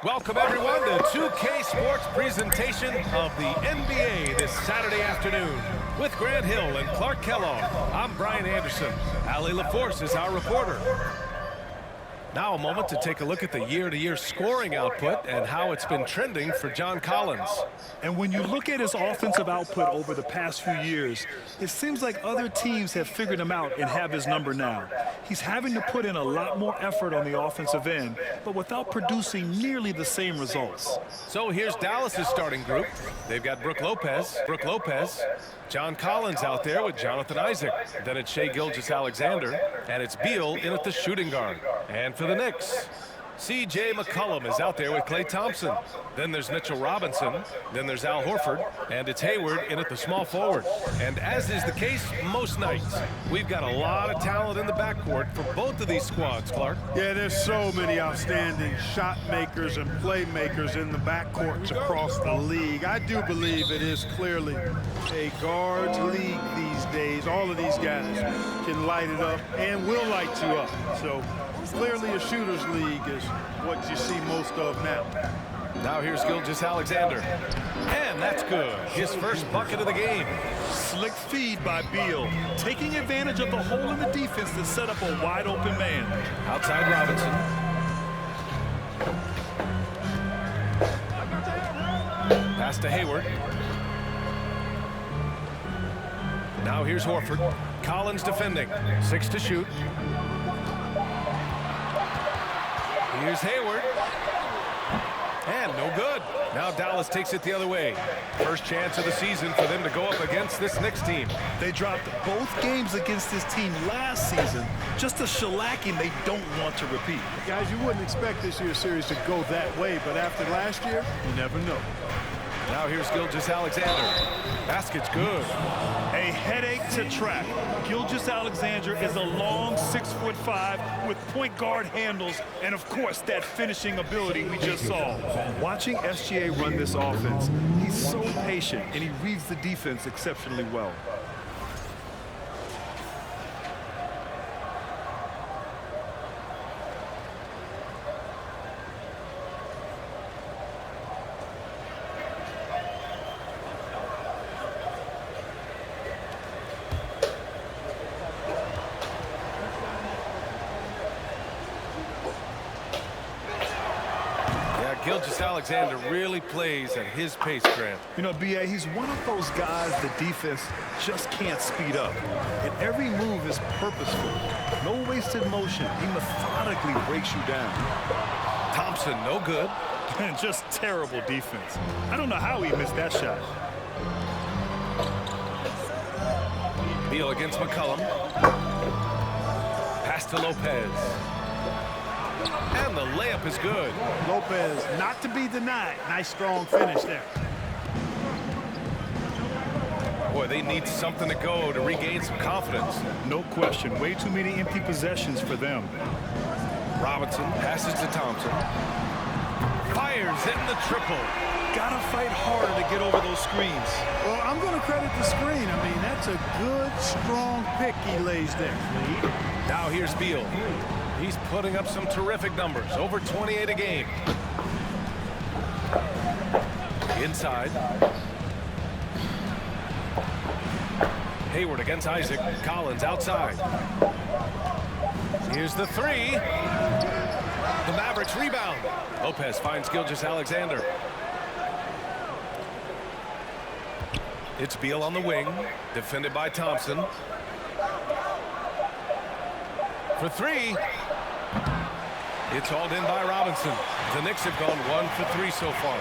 Welcome, everyone, to 2K Sports presentation of the NBA this Saturday afternoon. With Grant Hill and Clark Kellogg, I'm Brian Anderson. Allie LaForce is our reporter. Now a moment to take a look at the year-to-year scoring output and how it's been trending for John Collins. And when you look at his offensive output over the past few years, it seems like other teams have figured him out and have his number now. He's having to put in a lot more effort on the offensive end, but without producing nearly the same results. So here's Dallas's starting group. They've got Brook Lopez, John Collins out there with Jonathan Isaac. Then it's Shai Gilgeous-Alexander, and it's Beal in at the shooting guard. And for the Knicks, C.J. McCollum is out there with Klay Thompson. Then there's Mitchell Robinson. Then there's Al Horford. And it's Hayward in at the small forward. And as is the case most nights, we've got a lot of talent in the backcourt for both of these squads, Clark. Yeah, there's so many outstanding shot makers and playmakers in the backcourts across the league. I do believe it is clearly a guards league these days. All of these guys can light it up and will light you up. So clearly a shooter's league is what you see most of now. Now here's Gilgeous-Alexander. And that's good. His first bucket of the game. Slick feed by Beal, taking advantage of the hole in the defense to set up a wide-open man. Outside Robinson. Pass to Hayward. Now here's Horford. Collins defending. 6 to shoot. Here's Hayward. And no good. Now Dallas takes it the other way. First chance of the season for them to go up against this Knicks team. They dropped both games against this team last season. Just a shellacking they don't want to repeat. Guys, you wouldn't expect this year's series to go that way, but after last year, you never know. Now here's Gilgeous-Alexander. Basket's good. A headache to track. Gilgeous-Alexander is a long 6'5" with point guard handles and, of course, that finishing ability we just saw. Watching SGA run this offense, he's so patient and he reads the defense exceptionally well. Gilgeous-Alexander really plays at his pace, Grant. You know, B.A., he's one of those guys the defense just can't speed up. And every move is purposeful. No wasted motion. He methodically breaks you down. Thompson, no good. And just terrible defense. I don't know how he missed that shot. Beal against McCollum. Pass to Lopez. And the layup is good. Lopez, not to be denied. Nice, strong finish there. Boy, they need something to go to regain some confidence. No question. Way too many empty possessions for them. Robinson passes to Thompson. Fires in the triple. Gotta fight harder to get over those screens. Well, I'm going to credit the screen. I mean, that's a good, strong pick he lays there. Now here's Beal. He's putting up some terrific numbers, over 28 a game. Inside. Hayward against Isaac. Collins outside. Here's the three. The Mavericks rebound. Lopez finds Gilgeous-Alexander. It's Beal on the wing, defended by Thompson. For three. It's hauled in by Robinson. The Knicks have gone 1 for 3 so far.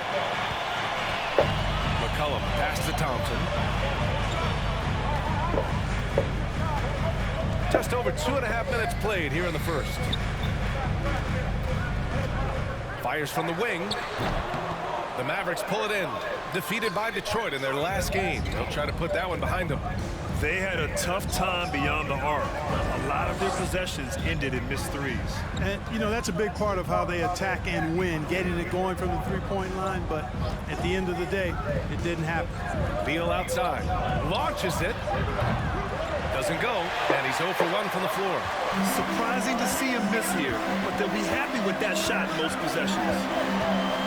McCollum pass to Thompson. Just over 2.5 minutes played here in the first. Fires from the wing. The Mavericks pull it in. Defeated by Detroit in their last game. They'll try to put that one behind them. They had a tough time beyond the arc. A lot of their possessions ended in missed threes. And, you know, that's a big part of how they attack and win, getting it going from the three-point line. But at the end of the day, it didn't happen. Beal outside. Launches it. Doesn't go, and he's 0 for 1 from the floor. Surprising to see him miss here, but they'll be happy with that shot most possessions.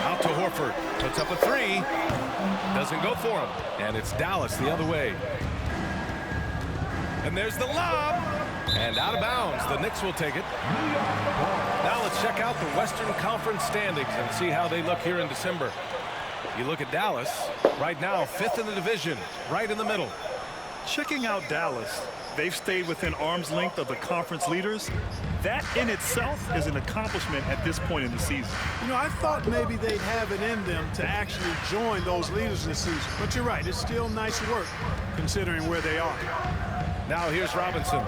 Out to Horford. Puts up a 3. Doesn't go for him. And it's Dallas the other way. And there's the lob. And out of bounds. The Knicks will take it. Now let's check out the Western Conference standings and see how they look here in December. You look at Dallas. Right now, 5th in the division. Right in the middle. Checking out Dallas, they've stayed within arm's length of the conference leaders. That in itself is an accomplishment at this point in the season. You know, I thought maybe they'd have it in them to actually join those leaders this season. But you're right, it's still nice work considering where they are. Now here's Robinson.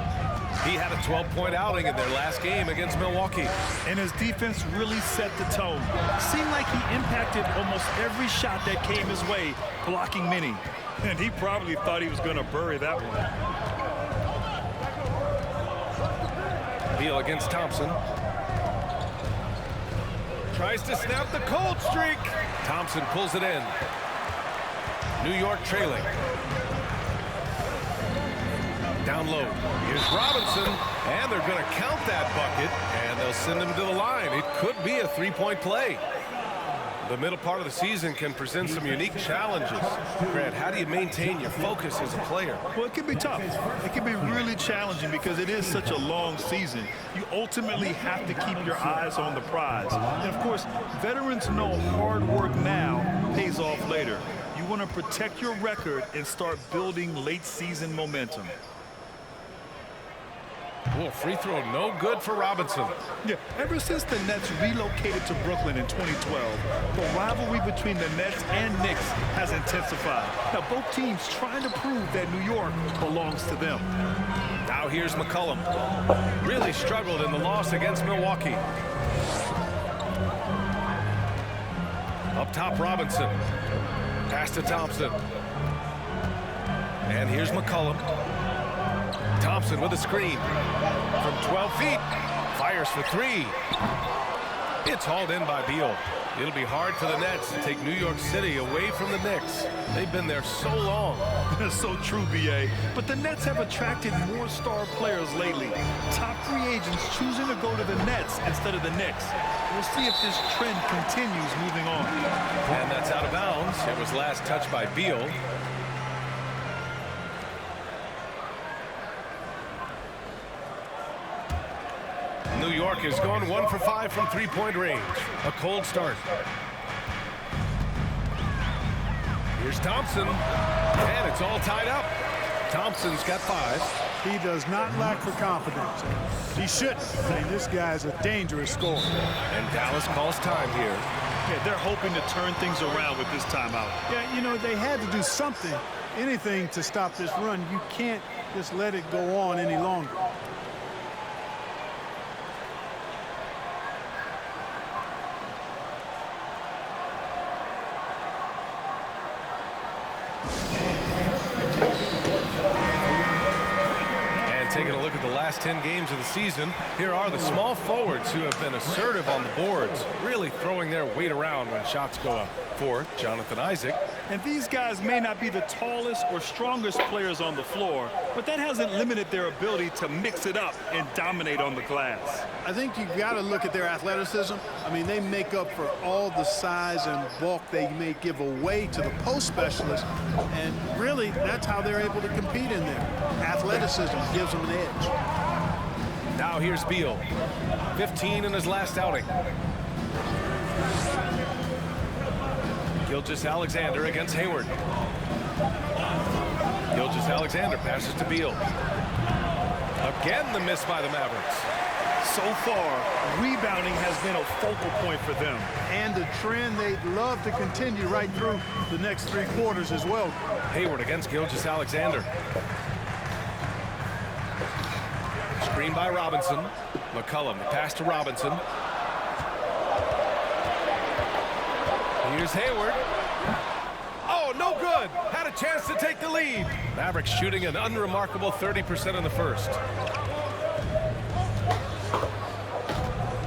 He had a 12-point outing in their last game against Milwaukee. And his defense really set the tone. Seemed like he impacted almost every shot that came his way, blocking many. And he probably thought he was going to bury that one. Beal against Thompson. Tries to snap the cold streak. Thompson pulls it in. New York trailing. Down low. Here's Robinson, and they're going to count that bucket, and they'll send him to the line. It could be a 3-point play. The middle part of the season can present some unique challenges. Grant, how do you maintain your focus as a player? Well, it can be tough. It can be really challenging because it is such a long season. You ultimately have to keep your eyes on the prize. And, of course, veterans know hard work now pays off later. You want to protect your record and start building late-season momentum. Oh, free throw no good for Robinson. Yeah, ever since the Nets relocated to Brooklyn in 2012, the rivalry between the Nets and Knicks has intensified. Now, both teams trying to prove that New York belongs to them. Now here's McCollum. Really struggled in the loss against Milwaukee. Up top, Robinson. Pass to Thompson. And here's McCollum. Thompson with a screen from 12 feet. Fires for 3. It's hauled in by Beal. It'll be hard for the Nets to take New York City away from the Knicks. They've been there so long. That's so true, B.A. But the Nets have attracted more star players lately. Top free agents choosing to go to the Nets instead of the Knicks. We'll see if this trend continues moving on. And that's out of bounds. It was last touched by Beal. New York has gone 1 for 5 from 3-point range. A cold start. Here's Thompson, and it's all tied up. Thompson's got 5. He does not lack for confidence. He shouldn't. I mean, this guy's a dangerous scorer. And Dallas calls time here. Yeah, they're hoping to turn things around with this timeout. Yeah, you know, they had to do something, anything to stop this run. You can't just let it go on any longer. Taking a look at the last 10 games of the season, here are the small forwards who have been assertive on the boards, really throwing their weight around when shots go up. For Jonathan Isaac. And these guys may not be the tallest or strongest players on the floor, but that hasn't limited their ability to mix it up and dominate on the glass. I think you've got to look at their athleticism. I mean, they make up for all the size and bulk they may give away to the post specialists, and really, that's how they're able to compete in there. Athleticism gives them an edge. Now here's Beal. 15 in his last outing. Gilgeous-Alexander against Hayward. Gilgeous-Alexander passes to Beal. Again, the miss by the Mavericks. So far, rebounding has been a focal point for them. And a trend they'd love to continue right through the next 3 quarters as well. Hayward against Gilgeous-Alexander. Screen by Robinson. McCollum, the pass to Robinson. Here's Hayward. Oh, no good. Had a chance to take the lead. Mavericks shooting an unremarkable 30% in the first.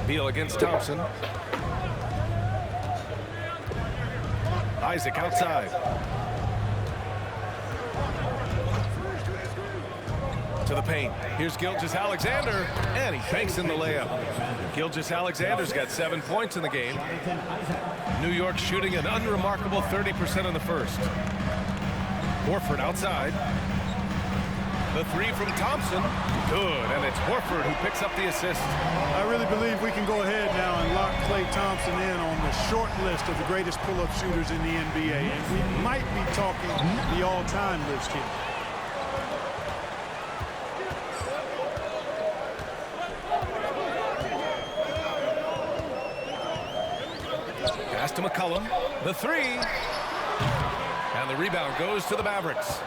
Beal against Thompson. Isaac outside. to the paint. Here's Gilgeous-Alexander, and he banks in the layup. Gilgeous-Alexander's got 7 points in the game. New York shooting an unremarkable 30% in the first. Horford outside. The three from Thompson. Good, and it's Horford who picks up the assist. I really believe we can go ahead now and lock Klay Thompson in on the short list of the greatest pull-up shooters in the NBA. And we might be talking the all-time list here. Pass to McCollum. The three. And the rebound goes to the Mavericks.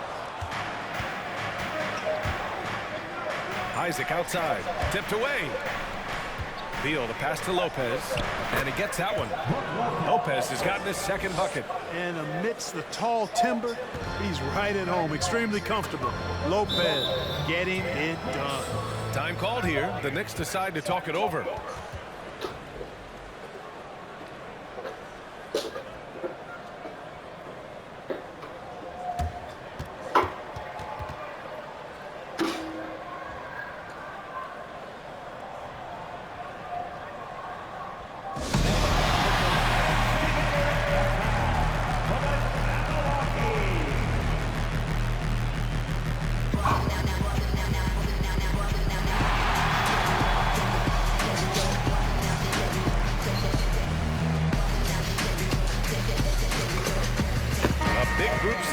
Isaac outside, tipped away. Beal to pass to Lopez, and he gets that one. Lopez has gotten his second bucket. And amidst the tall timber, he's right at home, extremely comfortable. Lopez getting it done. Time called here. The Knicks decide to talk it over.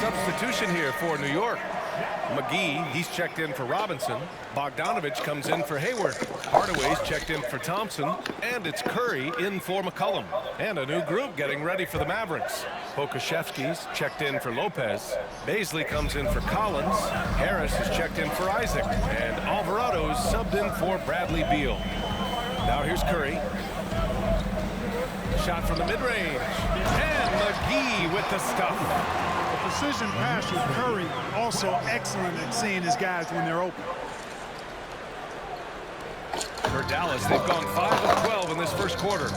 Substitution here for New York. McGee, he's checked in for Robinson. Bogdanovich comes in for Hayward. Hardaway's checked in for Thompson. And it's Curry in for McCollum. And a new group getting ready for the Mavericks. Pokuševski's checked in for Lopez. Baisley comes in for Collins. Harris is checked in for Isaac. And Alvarado's subbed in for Bradley Beal. Now here's Curry. Shot from the mid-range. And McGee with the stuff. Precision pass with Curry, also excellent at seeing his guys when they're open. For Dallas, they've gone 5 of 12 in this first quarter.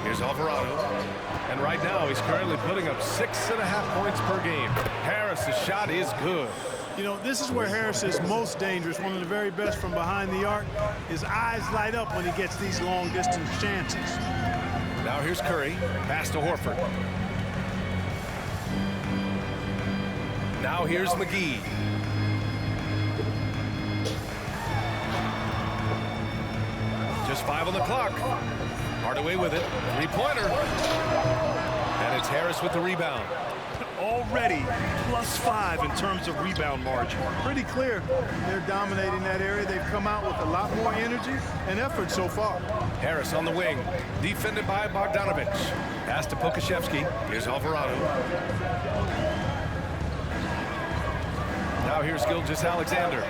Here's Alvarado. And right now, he's currently putting up 6.5 points per game. Harris's shot is good. You know, this is where Harris is most dangerous, one of the very best from behind the arc. His eyes light up when he gets these long-distance chances. Now here's Curry. Pass to Horford. Now here's McGee. Just 5 on the clock. Hardaway with it. Three-pointer. And it's Harris with the rebound. Already +5 in terms of rebound margin. Pretty clear. They're dominating that area. They've come out with a lot more energy and effort so far. Harris on the wing. Defended by Bogdanovich. Pass to Pokuševski. Here's Alvarado. Now here's Gilgeous-Alexander.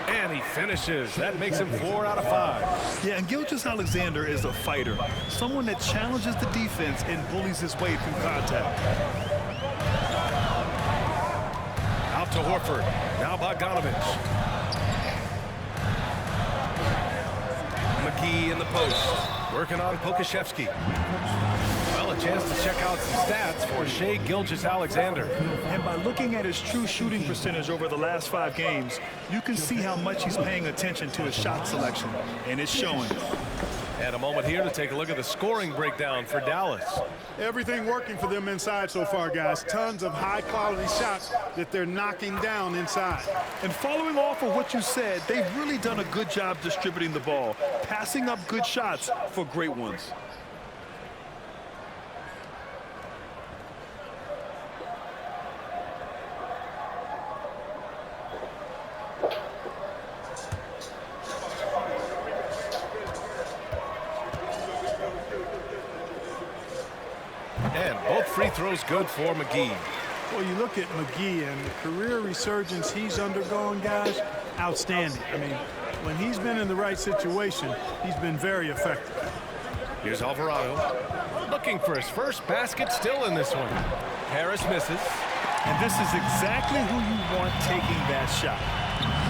And he finishes. That makes him 4 out of 5. Yeah, and Gilgeous-Alexander is a fighter. Someone that challenges the defense and bullies his way through contact. Out to Horford. Now Bogdanovich. McGee in the post. Working on Pokuševski. Well, a chance to check out some stats for Shai Gilgeous-Alexander. And by looking at his true shooting percentage over the last 5 games, you can see how much he's paying attention to his shot selection, and it's showing. And a moment here to take a look at the scoring breakdown for Dallas. Everything working for them inside so far, guys. Tons of high-quality shots that they're knocking down inside. And following off of what you said, they've really done a good job distributing the ball, passing up good shots for great ones. And both free throws good for McGee. Well, you look at McGee and the career resurgence he's undergone, guys, outstanding. I mean, when he's been in the right situation, he's been very effective. Here's Alvarado. Looking for his first basket, still in this one. Harris misses. And this is exactly who you want taking that shot.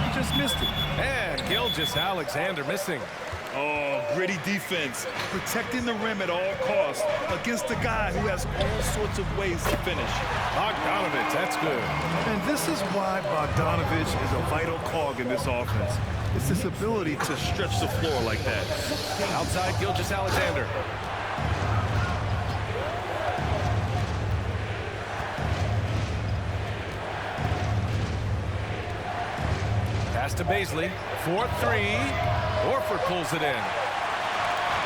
He just missed it. And Gilgeous-Alexander missing. Oh, gritty defense, protecting the rim at all costs against a guy who has all sorts of ways to finish. Bogdanovich, that's good. And this is why Bogdanovich is a vital cog in this offense. It's his ability to stretch the floor like that. Outside Gilgeous-Alexander. Pass to Bazley. 4-3. Horford pulls it in.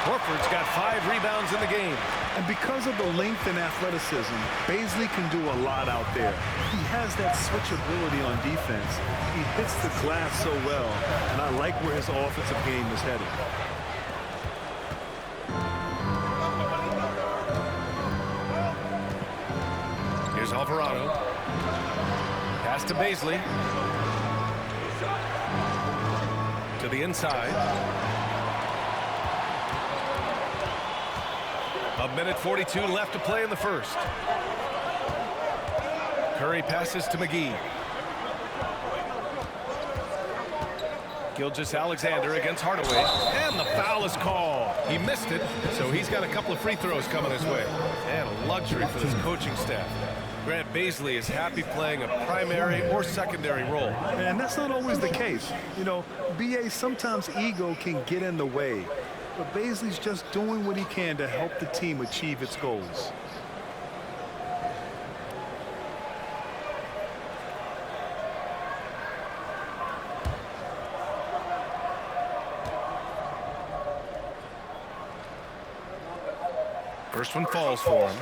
Horford's got 5 rebounds in the game. And because of the length and athleticism, Bazley can do a lot out there. He has that switchability on defense. He hits the glass so well, and I like where his offensive game is headed. Here's Alvarado. Pass to Bazley. To the inside. A minute 42 left to play in the first. Curry passes to McGee. Gilgeous-Alexander against Hardaway. And the foul is called. He missed it, so he's got a couple of free throws coming his way. And a luxury for this coaching staff. Grant Bazley is happy playing a primary or secondary role. And that's not always the case. You know, BA, sometimes ego can get in the way. But Bazley's just doing what he can to help the team achieve its goals. First one falls for him.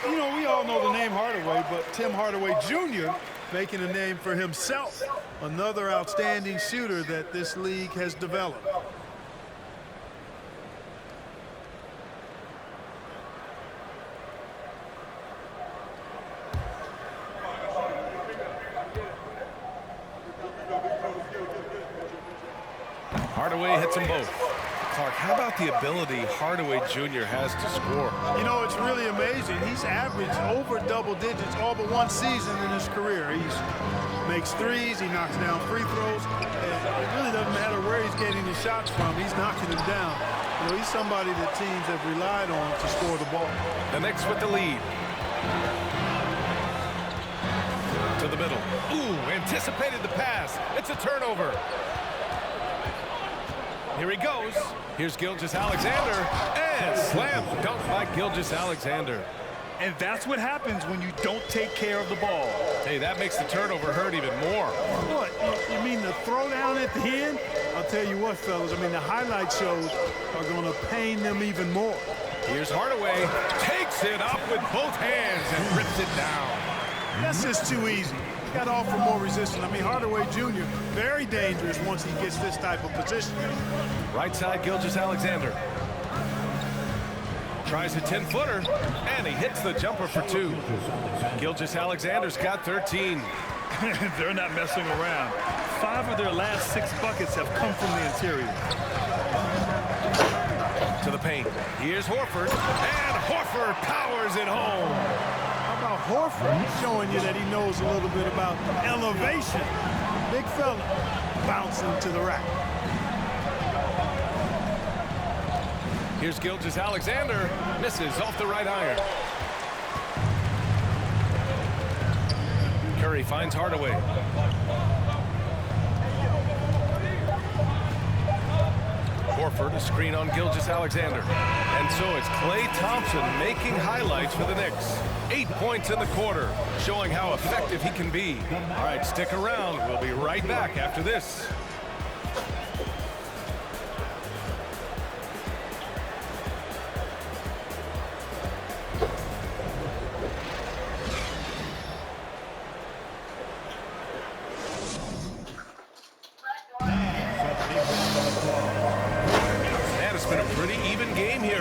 Well, you know, we all know the name Hardaway, but Tim Hardaway Jr. making a name for himself. Another outstanding shooter that this league has developed. Hardaway hits them both. Clark, how about the ability Hardaway Jr. has to score? You know, it's really amazing. He's averaged over double digits all but one season in his career. He makes threes, he knocks down free throws, and it really doesn't matter where he's getting his shots from. He's knocking them down. You know, he's somebody that teams have relied on to score the ball. The Knicks with the lead. To the middle. Ooh, anticipated the pass. It's a turnover. Here he goes. Here's Gilgeous-Alexander. And slam dunk by Gilgeous-Alexander. And that's what happens when you don't take care of the ball. Hey, that makes the turnover hurt even more. What? You mean the throwdown at the end? I'll tell you what, fellas. I mean, the highlight shows are going to pain them even more. Here's Hardaway. Takes it up with both hands and rips it down. That's just too easy. You got to offer more resistance. I mean, Hardaway Jr., very dangerous once he gets this type of position. Right side, Gilgeous-Alexander. Tries a 10-footer, and he hits the jumper for 2. Gilgeous-Alexander's got 13. They're not messing around. 5 of their last 6 buckets have come from the interior. To the paint. Here's Horford, and Horford powers it home. How about Horford showing you that he knows a little bit about elevation? Big fella bouncing to the rack. Here's Gilgeous-Alexander. Misses off the right iron. Curry finds Hardaway. Horford, a screen on Gilgeous-Alexander. And so it's Klay Thompson making highlights for the Knicks. 8 points in the quarter, showing how effective he can be. All right, stick around. We'll be right back after this.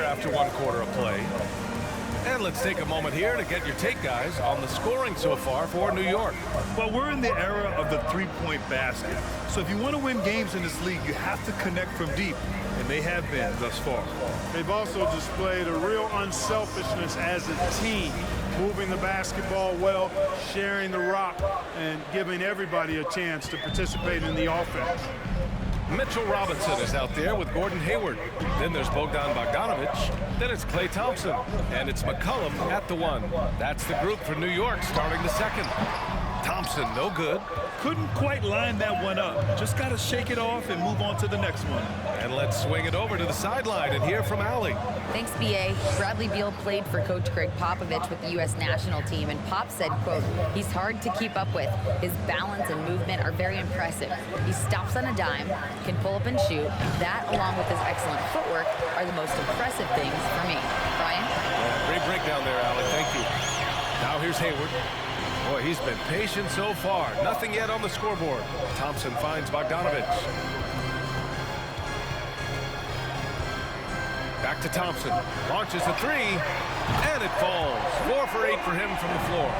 After 1 quarter of play. And let's take a moment here to get your take, guys, on the scoring so far for New York. Well, we're in the era of the three-point basket. So if you want to win games in this league, you have to connect from deep. And they have been thus far. They've also displayed a real unselfishness as a team, moving the basketball well, sharing the rock, and giving everybody a chance to participate in the offense. Mitchell Robinson is out there with Gordon Hayward. Then there's Bogdan Bogdanovic. Then it's Klay Thompson. And it's McCollum at the 1. That's the group for New York starting the second. Thompson, no good. Couldn't quite line that one up. Just got to shake it off and move on to the next one. And let's swing it over to the sideline and hear from Allie. Thanks, B.A. Bradley Beal played for Coach Greg Popovich with the U.S. national team, and Pop said, quote, "He's hard to keep up with. His balance and movement are very impressive. He stops on a dime, can pull up and shoot. That, along with his excellent footwork, are the most impressive things for me." Brian? Yeah, great breakdown there, Allie. Thank you. Now here's Hayward. Boy, he's been patient so far. Nothing yet on the scoreboard. Thompson finds Bogdanovic. Back to Thompson. Launches a 3, and it falls. 4 for 8 for him from the floor.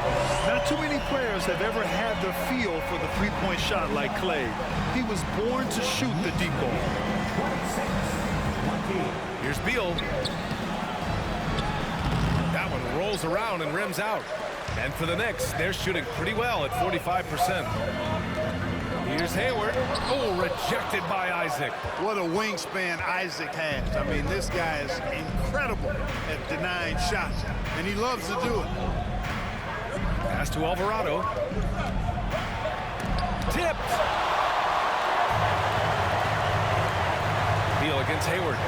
Not too many players have ever had the feel for the three-point shot like Klay. He was born to shoot the deep ball. Here's Beal. That one rolls around and rims out. And for the Knicks, they're shooting pretty well at 45%. Here's Hayward. Oh, rejected by Isaac. What a wingspan Isaac has. I mean, this guy is incredible at denying shots, and he loves to do it. Pass to Alvarado. Tipped. Beal against Hayward.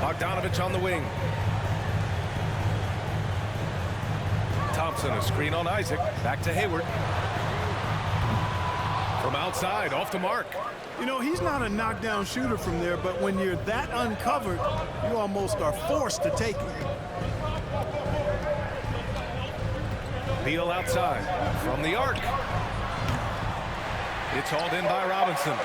Bogdanovic on the wing. Thompson, a screen on Isaac. Back to Hayward. From outside, off the mark. You know, he's not a knockdown shooter from there, but when you're that uncovered, you almost are forced to take it. Beal outside. From the arc. It's hauled in by Robinson.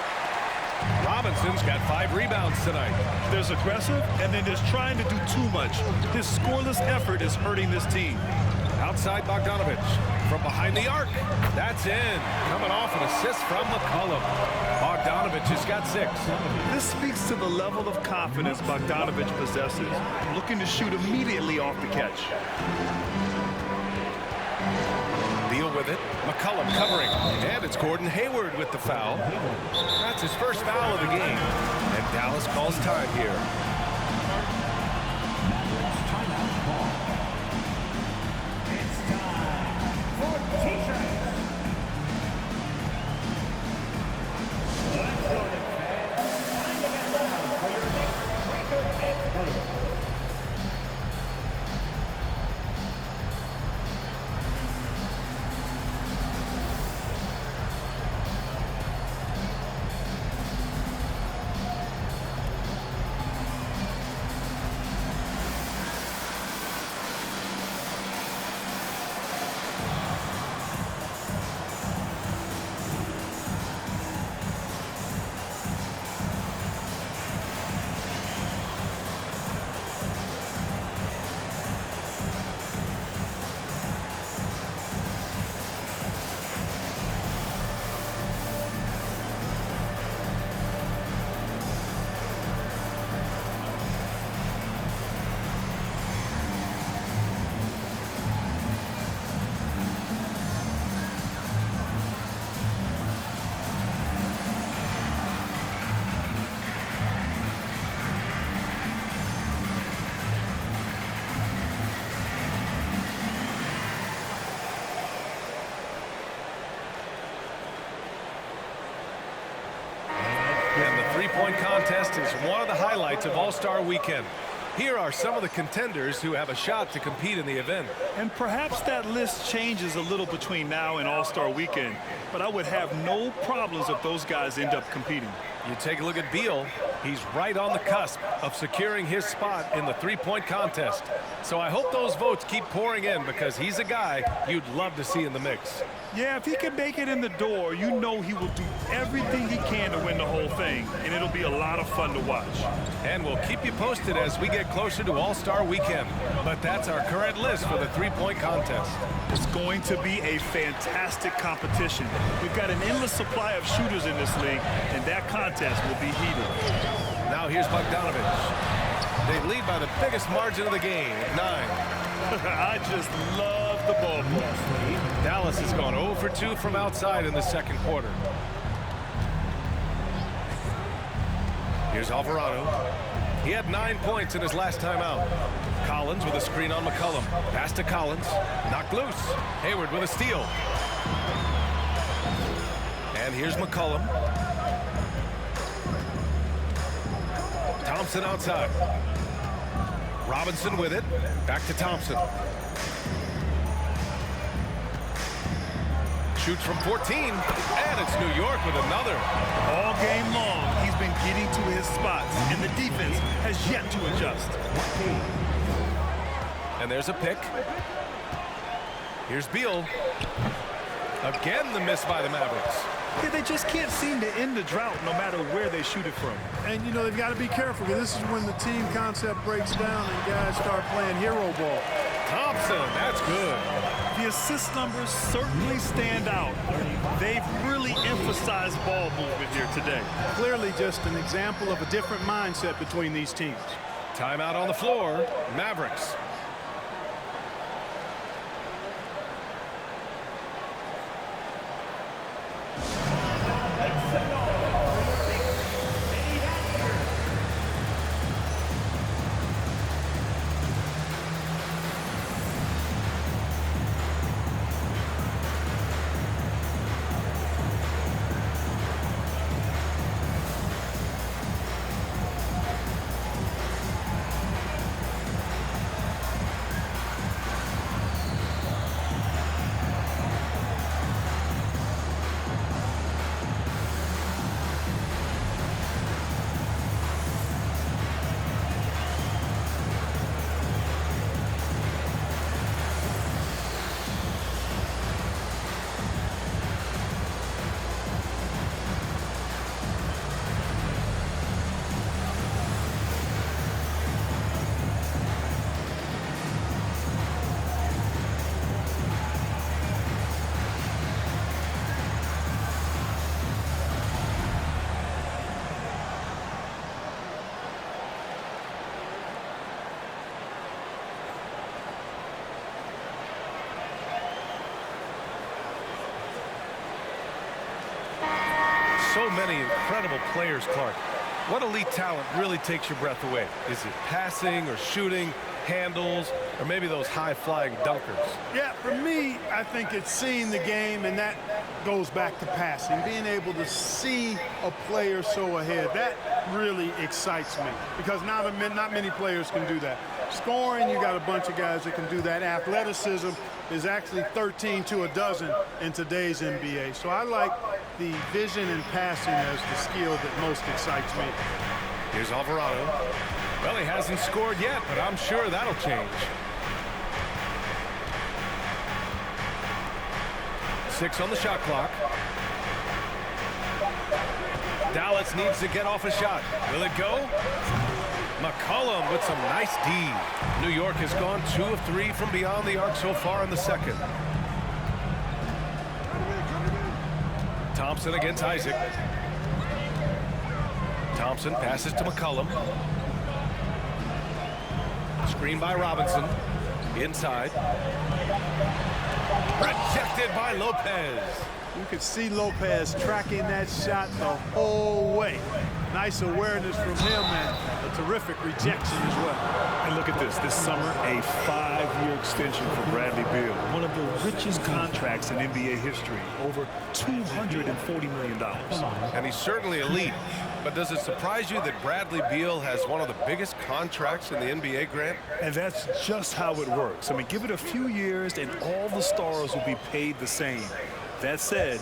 Robinson's got 5 rebounds tonight. There's aggressive, and then there's trying to do too much. His scoreless effort is hurting this team. Outside Bogdanovic. From behind the arc. That's in. Coming off an assist from McCollum. Bogdanovic has got 6. This speaks to the level of confidence Bogdanovic possesses. Looking to shoot immediately off the catch. Beal with it. McCollum covering. And it's Gordon Hayward with the foul. That's his first foul of the game. And Dallas calls time here. And the three-point contest is one of the highlights of All-Star Weekend. Here are some of the contenders who have a shot to compete in the event. And perhaps that list changes a little between now and All-Star Weekend, but I would have no problems if those guys end up competing. You take a look at Beal. He's right on the cusp of securing his spot in the three-point contest. So I hope those votes keep pouring in because he's a guy you'd love to see in the mix. Yeah, if he can make it in the door, you know he will do everything he can to win the whole thing, and it'll be a lot of fun to watch. And we'll keep you posted as we get closer to All-Star Weekend. But that's our current list for the three-point contest. It's going to be a fantastic competition. We've got an endless supply of shooters in this league, and that contest will be heated. Now here's Bogdanovic. They lead by the biggest margin of the game, 9. I just love the ball. Dallas has gone 0 for 2 from outside in the second quarter. Here's Alvarado. He had 9 points in his last time out. Collins with a screen on McCollum. Pass to Collins. Knocked loose. Hayward with a steal. And here's McCollum. Thompson outside. Robinson with it. Back to Thompson. Shoots from 14. And it's New York with another. All game long, he's been getting to his spots, and the defense has yet to adjust. And there's a pick. Here's Beal. Again, the miss by the Mavericks. Yeah, they just can't seem to end the drought no matter where they shoot it from. And, you know, they've got to be careful, because this is when the team concept breaks down and guys start playing hero ball. Thompson, that's good. The assist numbers certainly stand out. They've really emphasized ball movement here today. Clearly just an example of a different mindset between these teams. Timeout on the floor. Mavericks. So many incredible players, Clark. What elite talent really takes your breath away? Is it passing or shooting, handles, or maybe those high-flying dunkers? Yeah, for me, I think it's seeing the game, and that goes back to passing. Being able to see a player so ahead, that really excites me, because not many players can do that. Scoring, you got a bunch of guys that can do that. Athleticism is actually 13 to a dozen in today's NBA. So I like the vision and passing as the skill that most excites me. Here's Alvarado. Well, he hasn't scored yet, but I'm sure that'll change. 6 on the shot clock. Dallas needs to get off a shot. Will it go? McCollum with some nice D. New York has gone 2 of 3 from beyond the arc so far in the second. Thompson against Isaac. Thompson passes to McCollum. Screen by Robinson. Inside. Rejected by Lopez. You could see Lopez tracking that shot the whole way. Nice awareness from him and a terrific rejection as well. And look at this. This summer, a 5-year extension for Bradley Beal. One of the richest contracts in NBA history. Over $240 million. And he's certainly elite. But does it surprise you that Bradley Beal has one of the biggest contracts in the NBA, Grant? And that's just how it works. I mean, give it a few years and all the stars will be paid the same. That said,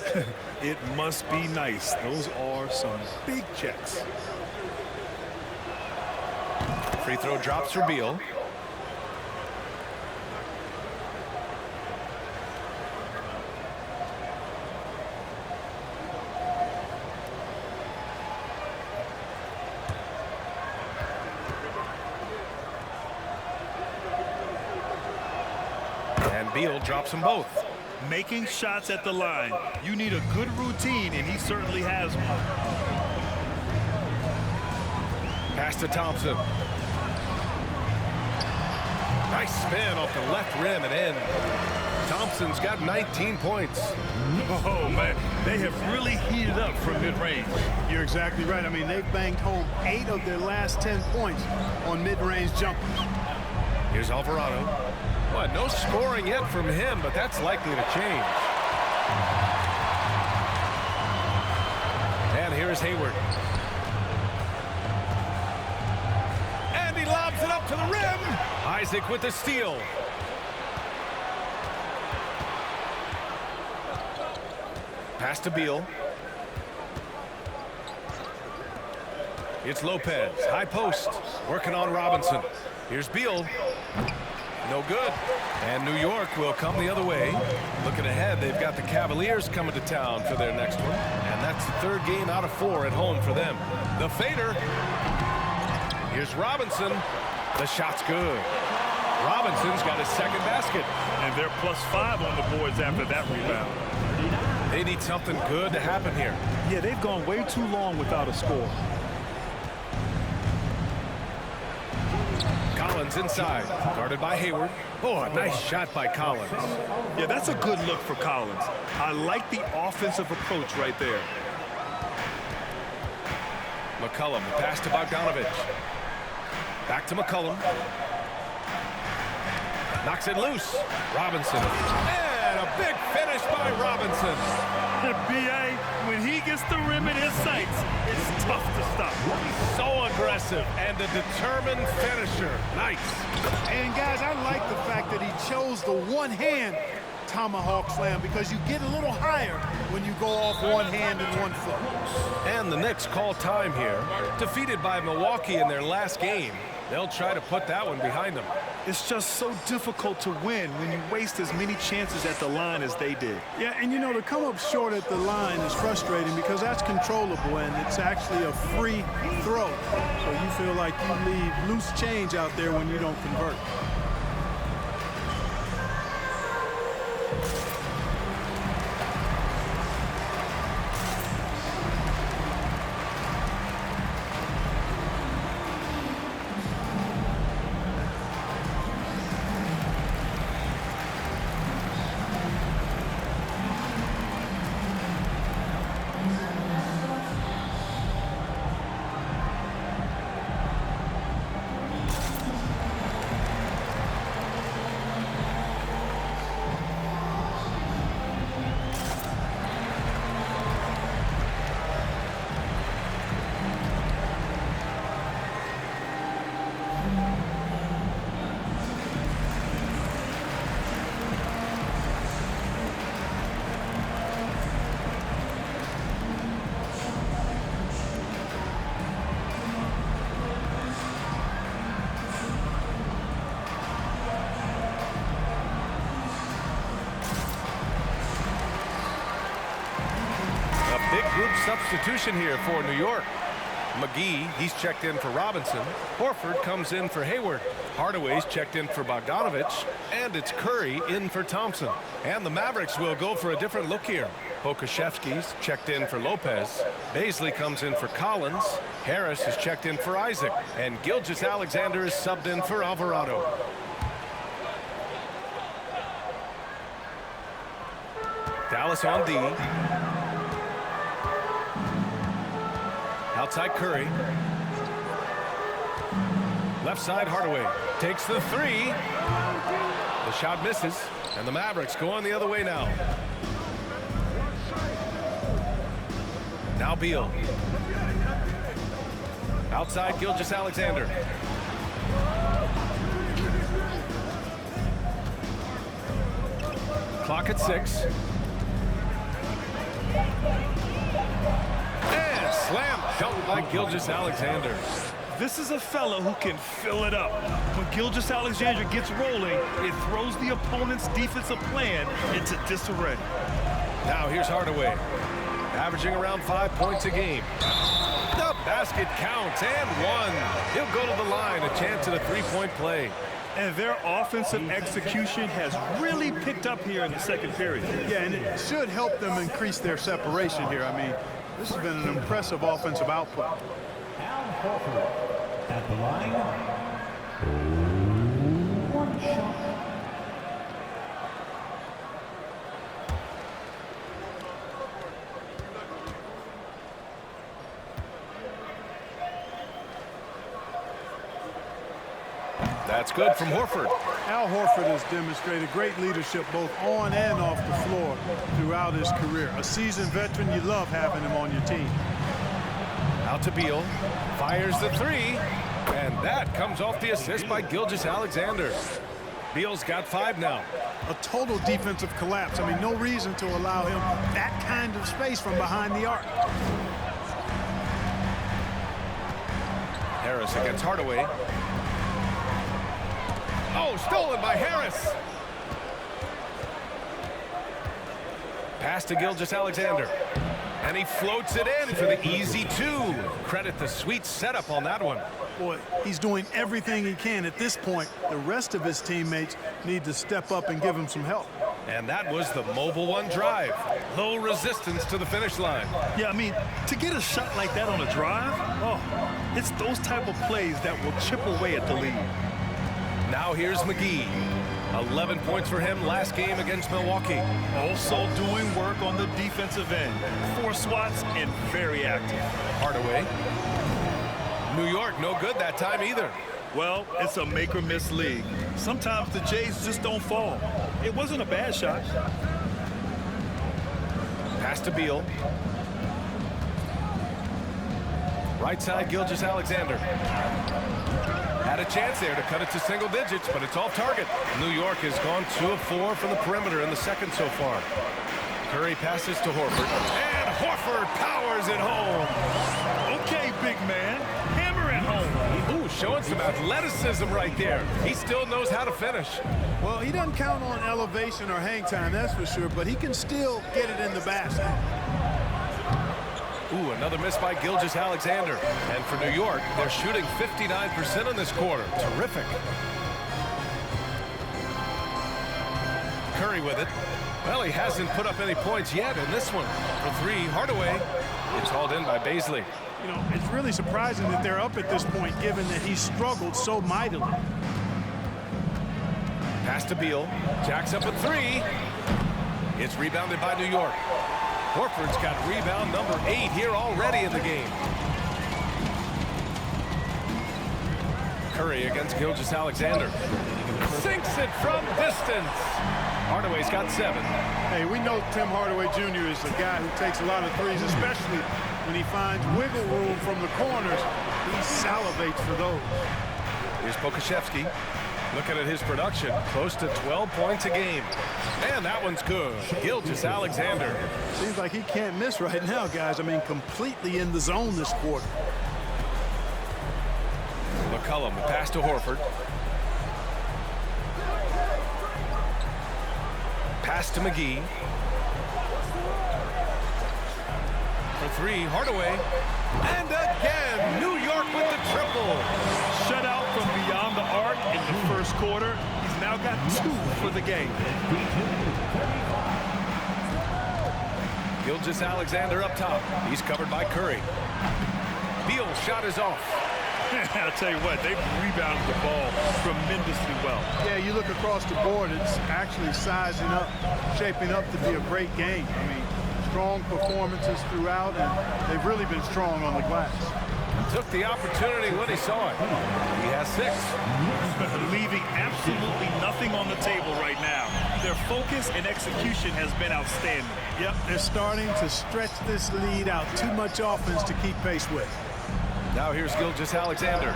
it must be nice. Those are some big checks. Free throw drops for Beal. And Beal drops them both. Making shots at the line. You need a good routine, and he certainly has one. Pass to Thompson. Nice spin off the left rim and in. Thompson's got 19 points. Oh, man, they have really heated up from mid-range. You're exactly right. I mean, they've banged home 8 of their last 10 points on mid-range jumpers. Here's Alvarado. Well, no scoring yet from him, but that's likely to change. And here's Hayward. And he lobs it up to the rim. Isaac with the steal. Pass to Beal. It's Lopez. High post. Working on Robinson. Here's Beal. No good. And New York will come the other way. Looking ahead, they've got the Cavaliers coming to town for their next one. And that's the 3rd game out of 4 at home for them. The fader. Here's Robinson. The shot's good. Robinson's got his 2nd basket. And they're +5 on the boards after that rebound. They need something good to happen here. Yeah, they've gone way too long without a score. Collins inside, guarded by Hayward. Oh, a nice shot by Collins. Yeah, that's a good look for Collins. I like the offensive approach right there. McCollum, pass to Bogdanovich. Back to McCollum. Knocks it loose. Robinson. And a big finish by Robinson. B.A., when he gets the rim in his sights, it's tough to stop. So aggressive and a determined finisher. Nice. And, guys, I like the fact that he chose the one-hand tomahawk slam because you get a little higher when you go off one hand and one foot. And the Knicks call time here. Defeated by Milwaukee in their last game. They'll try to put that one behind them. It's just so difficult to win when you waste as many chances at the line as they did. Yeah, and you know, to come up short at the line is frustrating because that's controllable and it's actually a free throw. So you feel like you leave loose change out there when you don't convert. Group substitution here for New York. McGee, he's checked in for Robinson. Horford comes in for Hayward. Hardaway's checked in for Bogdanovich. And it's Curry in for Thompson. And the Mavericks will go for a different look here. Pokuševski's checked in for Lopez. Baisley comes in for Collins. Harris is checked in for Isaac. And Gilgeous-Alexander is subbed in for Alvarado. Dallas on D. Outside Curry. Left side Hardaway takes the 3. The shot misses, and the Mavericks go on the other way now. Now Beal. Outside Gilgeous-Alexander. Clock at 6. Slam dunk by Gilgeous-Alexander. This is a fellow who can fill it up. When Gilgeous-Alexander gets rolling, it throws the opponent's defensive plan into disarray. Now here's Hardaway, averaging around 5 points a game. The basket counts and 1. He'll go to the line, a chance at a 3-point play. And their offensive execution has really picked up here in the second period. Yeah, and it should help them increase their separation here. I mean, this has been an impressive offensive output. Al Horford at the line. 1 shot. That's good from Horford. Al Horford has demonstrated great leadership both on and off the floor throughout his career. A seasoned veteran, you love having him on your team. Out to Beal, fires the three, and that comes off the assist by Gilgeous-Alexander. Beal's got 5 now. A total defensive collapse. I mean, no reason to allow him that kind of space from behind the arc. Harris against Hardaway. Oh, stolen by Harris. Pass to Gilgeous-Alexander. And he floats it in for the easy 2. Credit the sweet setup on that one. Boy, he's doing everything he can at this point. The rest of his teammates need to step up and give him some help. And that was the mobile 1 drive. Low resistance to the finish line. Yeah, I mean, to get a shot like that on a drive, oh, it's those type of plays that will chip away at the lead. Now here's McGee. 11 points for him last game against Milwaukee. Also doing work on the defensive end. 4 swats and very active. Hardaway. New York, no good that time either. Well, it's a make or miss league. Sometimes the Jays just don't fall. It wasn't a bad shot. Pass to Beal. Right side, Gilgeous-Alexander. Had a chance there to cut it to single digits, but it's off target. New York has gone 2 of 4 from the perimeter in the second so far. Curry passes to Horford. And Horford powers it home. Okay, big man. Hammer it home. Ooh, showing some athleticism right there. He still knows how to finish. Well, he doesn't count on elevation or hang time, that's for sure, but he can still get it in the basket. Ooh, another miss by Gilgeous-Alexander. And for New York, they're shooting 59% in this quarter. Terrific. Curry with it. Well, he hasn't put up any points yet in this one. For 3, Hardaway. It's hauled in by Baisley. You know, it's really surprising that they're up at this point, given that he struggled so mightily. Pass to Beal. Jacks up a 3. It's rebounded by New York. Horford's got rebound number 8 here already in the game. Curry against Gilgeous-Alexander. Sinks it from distance. Hardaway's got 7. Hey, we know Tim Hardaway Jr. is a guy who takes a lot of threes, especially when he finds wiggle room from the corners. He salivates for those. Here's Pokashevsky. Looking at his production, close to 12 points a game. Man, that one's good. Gilgeous-Alexander. Seems like he can't miss right now, guys. I mean, completely in the zone this quarter. McCollum, pass to Horford. Pass to McGee. For 3, Hardaway. And again, New York with the triple. Shutout from beyond the arc in the first quarter. He's now got 2 for the game. Gilgeous-Alexander up top. He's covered by Curry. Beal's shot is off. I'll tell you what, they've rebounded the ball tremendously well. Yeah, you look across the board, it's actually sizing up, shaping up to be a great game. I mean, strong performances throughout, and they've really been strong on the glass. Took the opportunity when he saw it. He has 6. Leaving absolutely nothing on the table right now. Their focus and execution has been outstanding. Yep, they're starting to stretch this lead out. Too much offense to keep pace with. Now here's Gilgeous-Alexander.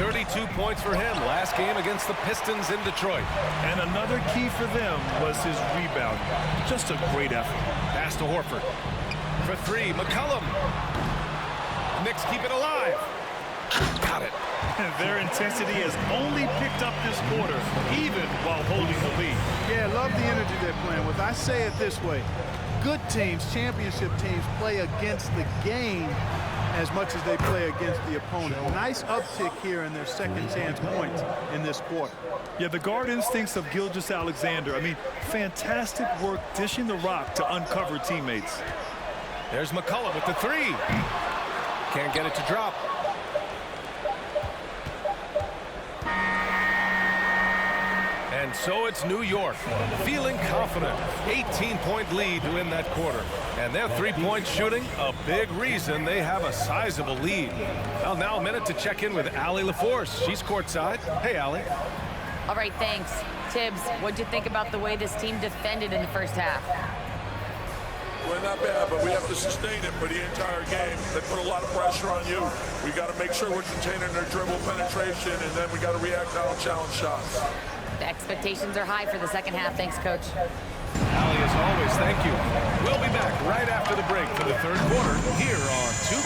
32 points for him last game against the Pistons in Detroit. And another key for them was his rebound. Just a great effort. Pass to Horford. For 3, McCollum. Knicks keep it alive. Got it. Their intensity has only picked up this quarter, even while holding the lead. Yeah, love the energy they're playing with. I say it this way. Good teams, championship teams, play against the game as much as they play against the opponent. Nice uptick here in their second chance points in this quarter. Yeah, the guard instincts of Gilgeous-Alexander. I mean, fantastic work dishing the rock to uncover teammates. There's McCollum with the 3. Can't get it to drop. And so it's New York, feeling confident. 18-point lead to win that quarter. And their three-point shooting, a big reason they have a sizable lead. Well, now a minute to check in with Allie LaForce. She's courtside. Hey, Allie. All right, thanks. Tibbs, what'd you think about the way this team defended in the first half? Well, not bad, but we have to sustain it for the entire game. They put a lot of pressure on you. We got to make sure we're containing their dribble penetration, and then we got to react on challenge shots. The expectations are high for the second half. Thanks, Coach. Allie, as always, thank you. We'll be back right after the break for the third quarter here on 2